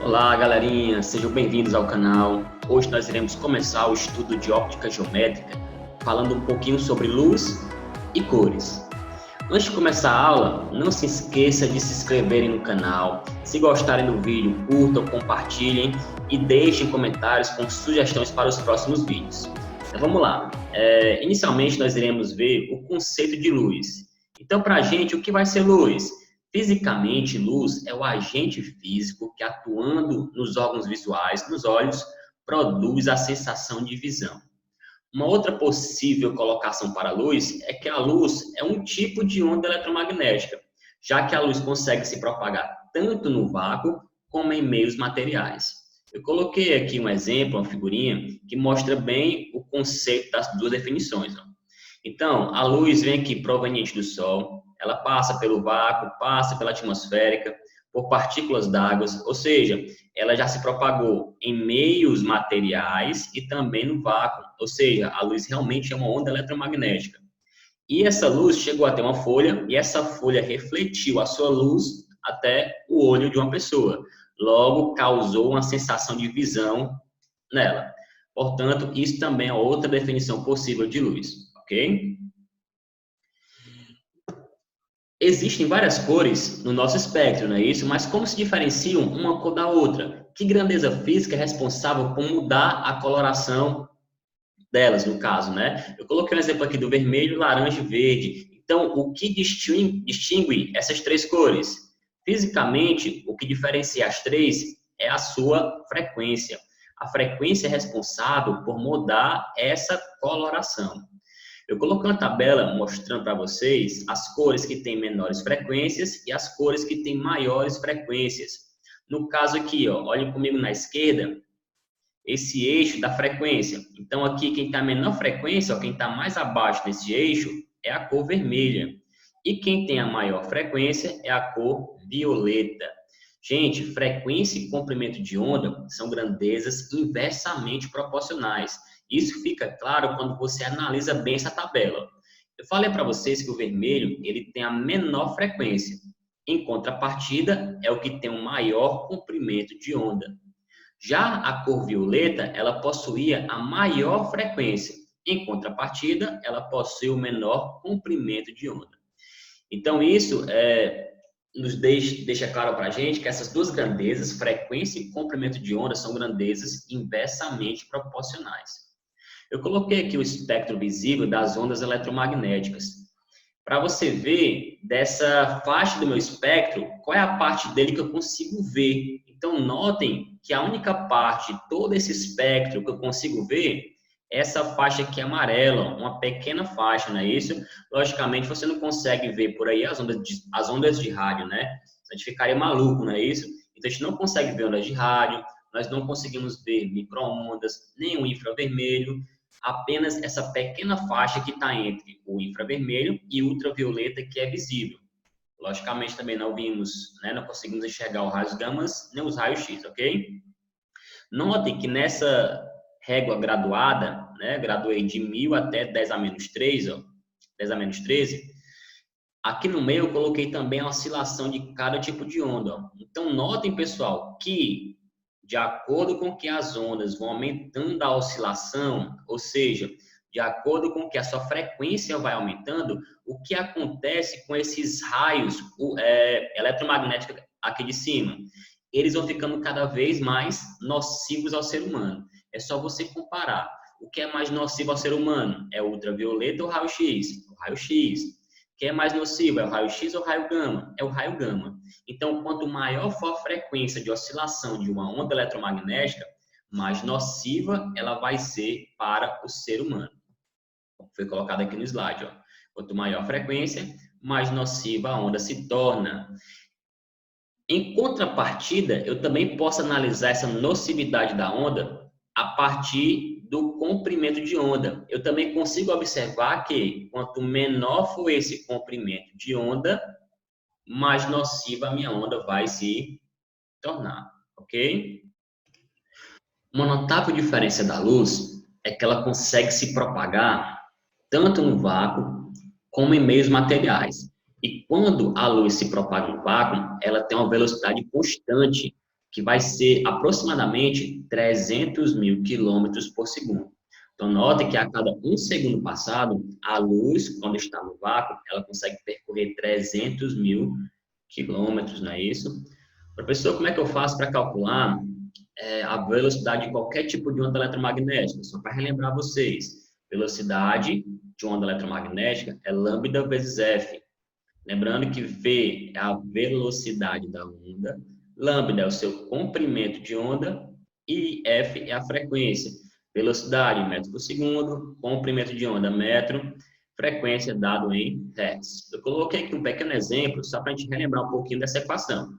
Olá, galerinha, sejam bem-vindos ao canal. Hoje nós iremos começar o estudo de óptica geométrica, falando um pouquinho sobre luz e cores. Antes de começar a aula, não se esqueça de se inscreverem no canal. Se gostarem do vídeo, curtam, compartilhem e deixem comentários com sugestões para os próximos vídeos. Então vamos lá. Inicialmente nós iremos ver o conceito de luz. Então, para a gente, o que vai ser luz? Fisicamente, luz é o agente físico que, atuando nos órgãos visuais, nos olhos, produz a sensação de visão. Uma outra possível colocação para a luz é que a luz é um tipo de onda eletromagnética, já que a luz consegue se propagar tanto no vácuo como em meios materiais. Eu coloquei aqui um exemplo, uma figurinha, que mostra bem o conceito das duas definições. Então, a luz vem aqui proveniente do Sol, ela passa pelo vácuo, passa pela atmosférica, por partículas d'água, ou seja, ela já se propagou em meios materiais e também no vácuo, ou seja, a luz realmente é uma onda eletromagnética. E essa luz chegou até uma folha e essa folha refletiu a sua luz até o olho de uma pessoa. Logo, causou uma sensação de visão nela. Portanto, isso também é outra definição possível de luz, ok? Existem várias cores no nosso espectro, não é isso? Mas como se diferenciam uma cor da outra? Que grandeza física é responsável por mudar a coloração delas, no caso, né? Eu coloquei um exemplo aqui do vermelho, laranja e verde. Então, o que distingue essas três cores? Fisicamente, o que diferencia as três é a sua frequência. A frequência é responsável por mudar essa coloração. Eu coloquei uma tabela mostrando para vocês as cores que têm menores frequências e as cores que têm maiores frequências. No caso aqui, ó, olhem comigo na esquerda, esse eixo da frequência. Então, aqui, quem está menor frequência, ó, quem está mais abaixo desse eixo, é a cor vermelha. E quem tem a maior frequência é a cor violeta. Gente, frequência e comprimento de onda são grandezas inversamente proporcionais. Isso fica claro quando você analisa bem essa tabela. Eu falei para vocês que o vermelho ele tem a menor frequência. Em contrapartida, é o que tem o maior comprimento de onda. Já a cor violeta, ela possuía a maior frequência. Em contrapartida, ela possui o menor comprimento de onda. Então, isso nos deixa claro para a gente que essas duas grandezas, frequência e comprimento de onda, são grandezas inversamente proporcionais. Eu coloquei aqui o espectro visível das ondas eletromagnéticas. Para você ver dessa faixa do meu espectro, qual é a parte dele que eu consigo ver. Então, notem que a única parte de todo esse espectro que eu consigo ver é essa faixa aqui amarela, uma pequena faixa, não é isso? Logicamente, você não consegue ver por aí as ondas de rádio, né? A gente ficaria maluco, não é isso? Então, a gente não consegue ver ondas de rádio, nós não conseguimos ver micro-ondas, nem o infravermelho, apenas essa pequena faixa que está entre o infravermelho e o ultravioleta que é visível. Logicamente, também não vimos, né, não conseguimos enxergar os raios gamas nem os raios X, ok? Notem que nessa régua graduada, né, graduei de 1000 até 10 a menos 3, ó, 10 a menos 13, aqui no meio eu coloquei também a oscilação de cada tipo de onda. Ó. Então, notem, pessoal, que de acordo com que as ondas vão aumentando a oscilação, ou seja, de acordo com que a sua frequência vai aumentando, o que acontece com esses raios eletromagnéticos aqui de cima? Eles vão ficando cada vez mais nocivos ao ser humano. É só você comparar. O que é mais nocivo ao ser humano? É o ultravioleta ou o raio-x? O raio-x. O que é mais nocivo? É o raio-x ou o raio gama? É o raio gama. Então, quanto maior for a frequência de oscilação de uma onda eletromagnética, mais nociva ela vai ser para o ser humano. Foi colocado aqui no slide. Ó. Quanto maior a frequência, mais nociva a onda se torna. Em contrapartida, eu também posso analisar essa nocividade da onda a partir do comprimento de onda. Eu também consigo observar que quanto menor for esse comprimento de onda, mais nociva a minha onda vai se tornar, ok? Uma notável diferença da luz é que ela consegue se propagar tanto no vácuo como em meios materiais. E quando a luz se propaga no vácuo, ela tem uma velocidade constante que vai ser aproximadamente 300 mil quilômetros por segundo. Então, note que a cada um segundo passado, a luz, quando está no vácuo, ela consegue percorrer 300 mil quilômetros, não é isso? Professor, como é que eu faço para calcular a velocidade de qualquer tipo de onda eletromagnética? Só para relembrar vocês, velocidade de onda eletromagnética é lambda vezes F. Lembrando que V é a velocidade da onda, lambda é o seu comprimento de onda e F é a frequência. Velocidade em metro por segundo, comprimento de onda metro, frequência dado em hertz. Eu coloquei aqui um pequeno exemplo só para a gente relembrar um pouquinho dessa equação.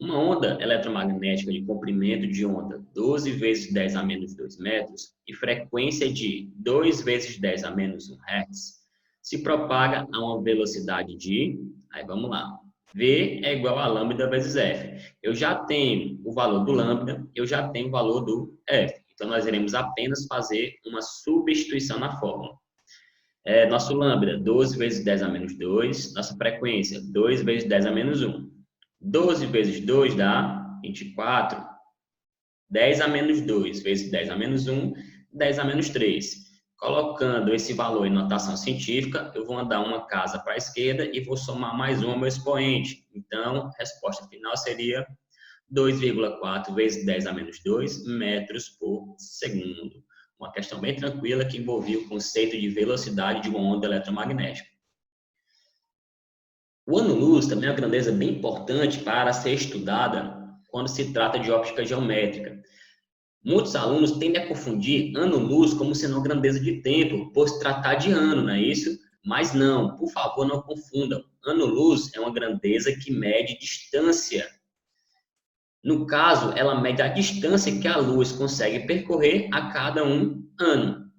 Uma onda eletromagnética de comprimento de onda 12 vezes 10 a menos 2 metros e frequência de 2 vezes 10 a menos 1 hertz se propaga a uma velocidade de, aí vamos lá, V é igual a lambda vezes F. Eu já tenho o valor do lambda, eu já tenho o valor do F. Então, nós iremos apenas fazer uma substituição na fórmula. Nosso lambda, 12 vezes 10 a menos 2. Nossa frequência, 2 vezes 10 a menos 1. 12 vezes 2 dá 24. 10 a menos 2 vezes 10 a menos 1, 10 a menos 3. Colocando esse valor em notação científica, eu vou andar uma casa para a esquerda e vou somar mais um ao meu expoente. Então, a resposta final seria 2,4 vezes 10 a menos 2 metros por segundo. Uma questão bem tranquila que envolvia o conceito de velocidade de uma onda eletromagnética. O ano-luz também é uma grandeza bem importante para ser estudada quando se trata de óptica geométrica. Muitos alunos tendem a confundir ano-luz como sendo uma grandeza de tempo, por se tratar de ano, não é isso? Mas não, por favor, não confundam. Ano-luz é uma grandeza que mede distância. No caso, ela mede a distância que a luz consegue percorrer a cada um ano.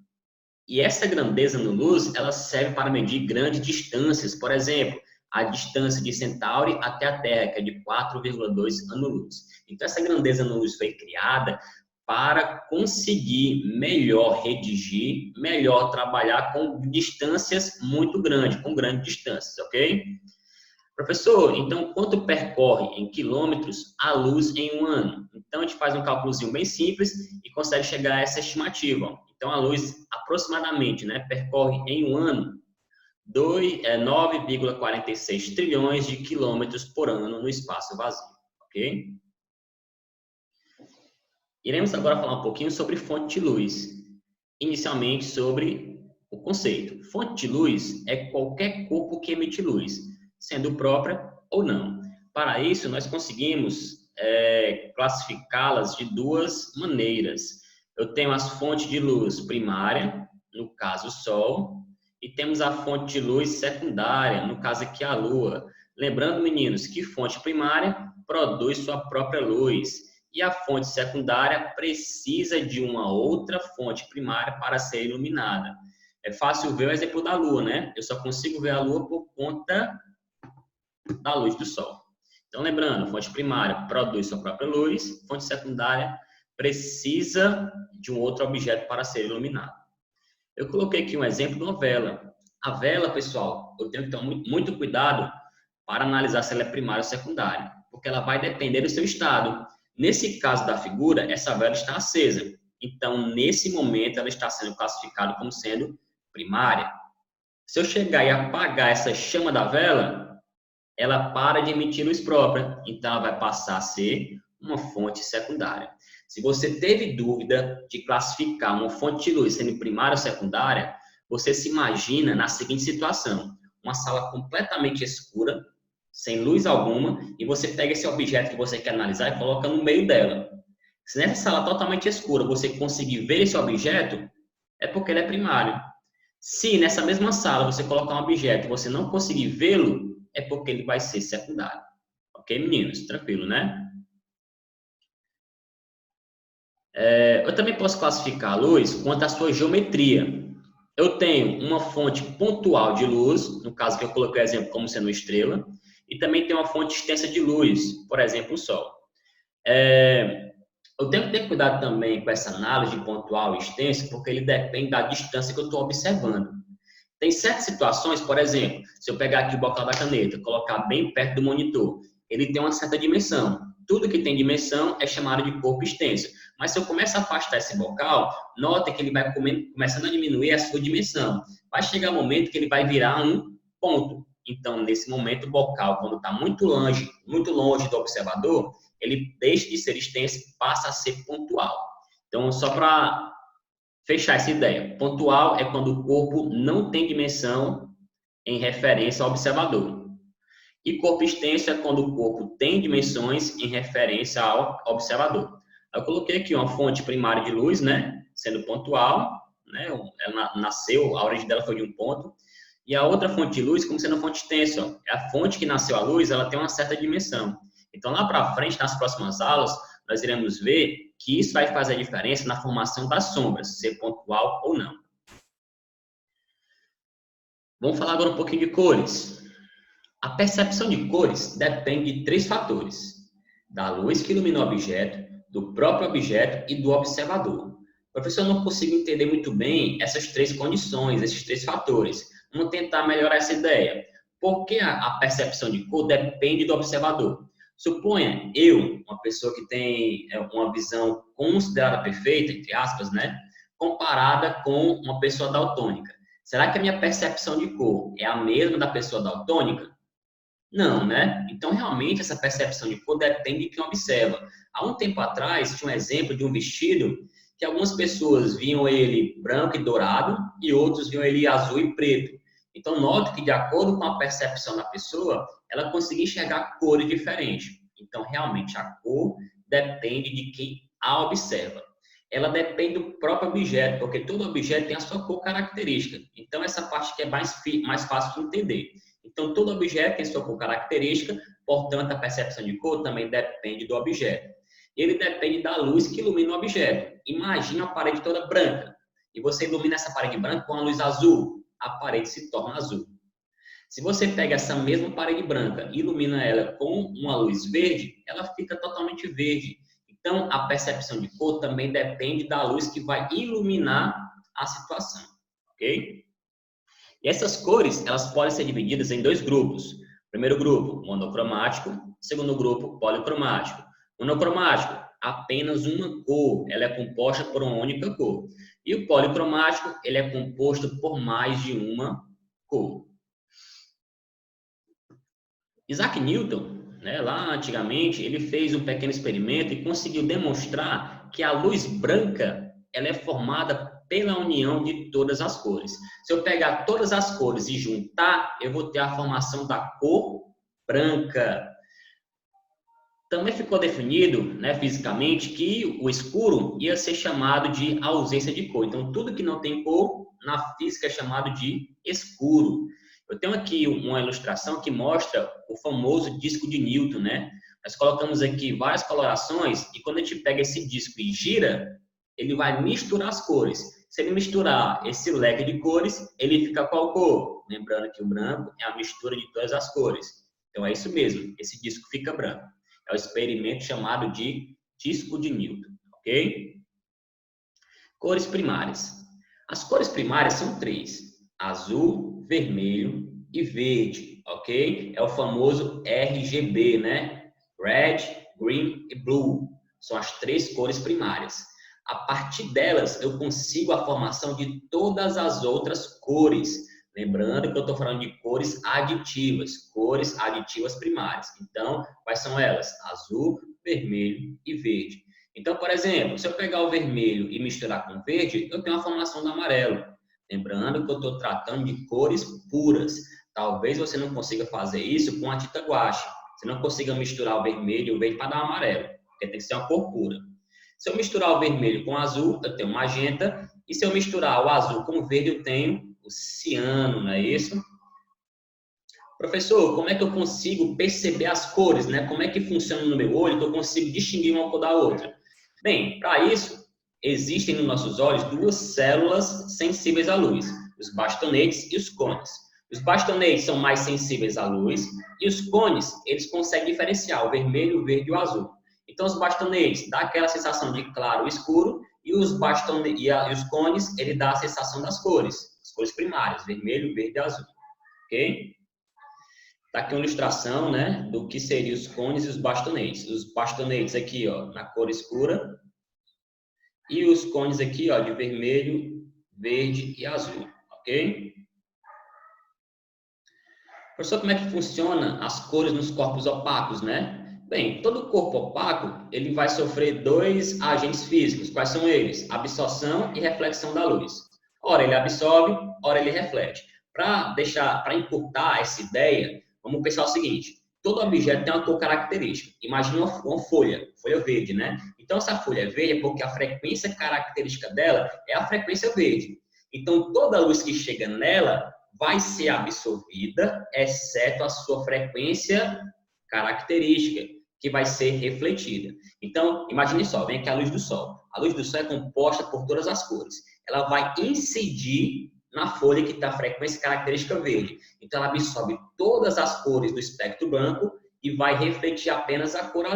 E essa grandeza no luz, ela serve para medir grandes distâncias. Por exemplo, a distância de Centauri até a Terra, que é de 4,2 ano-luz. Então, essa grandeza no luz foi criada para conseguir melhor redigir, melhor trabalhar com distâncias muito grandes, com grandes distâncias, ok? Professor, então quanto percorre em quilômetros a luz em um ano? Então a gente faz um cálculozinho bem simples e consegue chegar a essa estimativa. Então a luz aproximadamente, percorre em um ano 9,46 trilhões de quilômetros por ano no espaço vazio, ok? Iremos agora falar um pouquinho sobre fonte de luz. Inicialmente sobre o conceito. Fonte de luz é qualquer corpo que emite luz, sendo própria ou não. Para isso, nós conseguimos classificá-las de duas maneiras. Eu tenho as fontes de luz primária, no caso o Sol, e temos a fonte de luz secundária, no caso aqui a Lua. Lembrando, meninos, que fonte primária produz sua própria luz e a fonte secundária precisa de uma outra fonte primária para ser iluminada. É fácil ver o exemplo da Lua, né? Eu só consigo ver a Lua por conta da luz do Sol. Então, lembrando, fonte primária produz sua própria luz, fonte secundária precisa de um outro objeto para ser iluminado. Eu coloquei aqui um exemplo de uma vela. A vela, pessoal, eu tenho que tomar muito cuidado para analisar se ela é primária ou secundária, porque ela vai depender do seu estado. Nesse caso da figura, essa vela está acesa. Então, nesse momento, ela está sendo classificada como sendo primária. Se eu chegar e apagar essa chama da vela, ela para de emitir luz própria. Então, ela vai passar a ser uma fonte secundária. Se você teve dúvida de classificar uma fonte de luz sendo primária ou secundária, você se imagina na seguinte situação. Uma sala completamente escura, sem luz alguma, e você pega esse objeto que você quer analisar e coloca no meio dela. Se nessa sala totalmente escura você conseguir ver esse objeto, é porque ele é primário. Se nessa mesma sala você colocar um objeto e você não conseguir vê-lo, é porque ele vai ser secundário. Ok, meninos? Tranquilo, né? Eu também posso classificar a luz quanto à sua geometria. Eu tenho uma fonte pontual de luz, no caso que eu coloquei o exemplo como sendo estrela, e também tem uma fonte extensa de luz, por exemplo, o Sol. Eu tenho que ter cuidado também com essa análise de pontual e extensa, porque ele depende da distância que eu estou observando. Tem certas situações, por exemplo, se eu pegar aqui o bocal da caneta, colocar bem perto do monitor, ele tem uma certa dimensão. tudo que tem dimensão é chamado de corpo extenso. Mas se eu começo a afastar esse bocal, nota que ele vai começando a diminuir a sua dimensão. Vai chegar um momento que ele vai virar um ponto. Então, nesse momento, o bocal, quando está muito longe do observador, ele deixa de ser extenso e passa a ser pontual. Então, só para fechar essa ideia, pontual é quando o corpo não tem dimensão em referência ao observador. E corpo extenso é quando o corpo tem dimensões em referência ao observador. Eu coloquei aqui uma fonte primária de luz, né, sendo pontual, né, ela nasceu, a origem dela foi de um ponto, e a outra fonte de luz como sendo fonte extensa, ó, é a fonte que nasceu a luz, ela tem uma certa dimensão. Então, lá para frente, nas próximas aulas, nós iremos ver que isso vai fazer a diferença na formação das sombras, ser pontual ou não. Vamos falar agora um pouquinho de cores. A percepção de cores depende de 3 fatores: da luz que ilumina o objeto, do próprio objeto e do observador. Professor, eu não consigo entender muito bem essas 3 condições, esses 3 fatores. Vamos tentar melhorar essa ideia. Por que a percepção de cor depende do observador? Suponha eu, uma pessoa que tem uma visão considerada perfeita, entre aspas, né, comparada com uma pessoa daltônica. Será que a minha percepção de cor é a mesma da pessoa daltônica? Não, né? Então, realmente, essa percepção de cor depende de quem observa. Há um tempo atrás, tinha um exemplo de um vestido que algumas pessoas viam ele branco e dourado e outros viam ele azul e preto. Então, noto que, de acordo com a percepção da pessoa, ela conseguia enxergar cores diferentes. Então, realmente, a cor depende de quem a observa. Ela depende do próprio objeto, porque todo objeto tem a sua cor característica. Então, essa parte que é mais fácil de entender. Então, todo objeto tem sua cor característica, portanto, a percepção de cor também depende do objeto. Ele depende da luz que ilumina o objeto. Imagina uma parede toda branca, e você ilumina essa parede branca com a luz azul, a parede se torna azul. Se você pega essa mesma parede branca e ilumina ela com uma luz verde, ela fica totalmente verde. Então, a percepção de cor também depende da luz que vai iluminar a situação, ok? E essas cores, elas podem ser divididas em 2 grupos. Primeiro grupo, monocromático. Segundo grupo, policromático. Monocromático, apenas uma cor. Ela é composta por uma única cor. E o policromático, ele é composto por mais de uma cor. Isaac Newton, né, lá antigamente, ele fez um pequeno experimento e conseguiu demonstrar que a luz branca, ela é formada pela união de todas as cores. Se eu pegar todas as cores e juntar, eu vou ter a formação da cor branca. Também ficou definido, né, fisicamente, que o escuro ia ser chamado de ausência de cor. Então, tudo que não tem cor, na física é chamado de escuro. Eu tenho aqui uma ilustração que mostra o famoso disco de Newton, né? Nós colocamos aqui várias colorações e quando a gente pega esse disco e gira, ele vai misturar as cores. Se ele misturar esse leque de cores, ele fica qual cor? Lembrando que o branco é a mistura de todas as cores. Então, é isso mesmo, esse disco fica branco. É o experimento chamado de disco de Newton, ok? Cores primárias. As cores primárias são 3: azul, vermelho e verde, ok? É o famoso RGB, né? Red, Green e Blue. São as 3 cores primárias. A partir delas, eu consigo a formação de todas as outras cores. Lembrando que eu estou falando de cores aditivas primárias. Então, quais são elas? Azul, vermelho e verde. Então, por exemplo, se eu pegar o vermelho e misturar com o verde, eu tenho a formação do amarelo. Lembrando que eu estou tratando de cores puras. Talvez você não consiga fazer isso com a tinta guache. Você não consiga misturar o vermelho e o verde para dar um amarelo, porque tem que ser uma cor pura. Se eu misturar o vermelho com o azul, eu tenho magenta. E se eu misturar o azul com o verde, eu tenho o ciano, não é isso? Professor, como é que eu consigo perceber as cores, né? Como é que funciona no meu olho que eu consigo distinguir uma cor da outra? Bem, para isso, existem nos nossos olhos 2 células sensíveis à luz, os bastonetes e os cones. Os bastonetes são mais sensíveis à luz e os cones, eles conseguem diferenciar o vermelho, o verde e o azul. Então, os bastonetes dão aquela sensação de claro e escuro e os cones, ele dá a sensação das cores, as cores primárias, vermelho, verde e azul. Ok? Tá aqui uma ilustração, né, do que seriam os cones e os bastonetes. Os bastonetes aqui, ó, na cor escura, e os cones aqui, ó, de vermelho, verde e azul, ok? Professor, como é que funciona as cores nos corpos opacos, né? Bem, todo corpo opaco, ele vai sofrer dois agentes físicos. Quais são eles? Absorção e reflexão da luz. Ora ele absorve, ora ele reflete. Para encurtar essa ideia, vamos pensar o seguinte: todo objeto tem uma cor característica. Imagina uma folha verde, né? Então essa folha é verde é porque a frequência característica dela é a frequência verde. Então toda a luz que chega nela vai ser absorvida, exceto a sua frequência característica, que vai ser refletida. Então, imagine só, vem aqui a luz do sol. A luz do sol é composta por todas as cores. Ela vai incidir na folha que está a frequência característica verde. Então, ela absorve todas as cores do espectro branco e vai refletir apenas a cor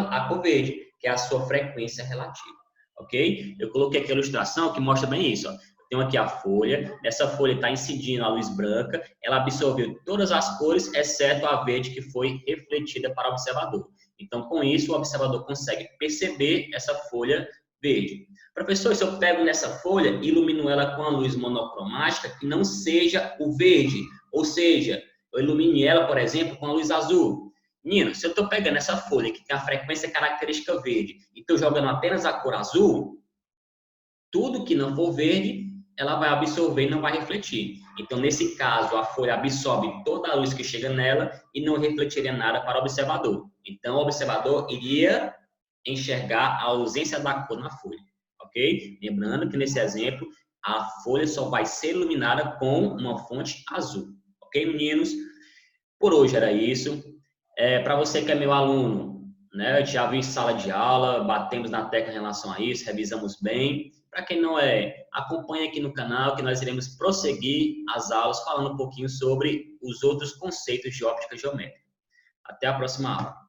verde, que é a sua frequência relativa. Ok? Eu coloquei aqui a ilustração que mostra bem isso. Ó. Tenho aqui a folha, essa folha está incidindo a luz branca, ela absorveu todas as cores, exceto a verde que foi refletida para o observador. Então, com isso, o observador consegue perceber essa folha verde. Professor, se eu pego nessa folha e ilumino ela com a luz monocromática, que não seja o verde, ou seja, eu ilumine ela, por exemplo, com a luz azul. Menino, se eu estou pegando essa folha que tem a frequência característica verde e estou jogando apenas a cor azul, tudo que não for verde, ela vai absorver e não vai refletir. Então, nesse caso, a folha absorve toda a luz que chega nela e não refletiria nada para o observador. Então, o observador iria enxergar a ausência da cor na folha, ok? Lembrando que, nesse exemplo, a folha só vai ser iluminada com uma fonte azul, ok, meninos? Por hoje era isso. Para você que é meu aluno, né, eu já vi em sala de aula, batemos na tecla em relação a isso, revisamos bem. Para quem não é, acompanhe aqui no canal que nós iremos prosseguir as aulas falando um pouquinho sobre os outros conceitos de óptica geométrica. Até a próxima aula.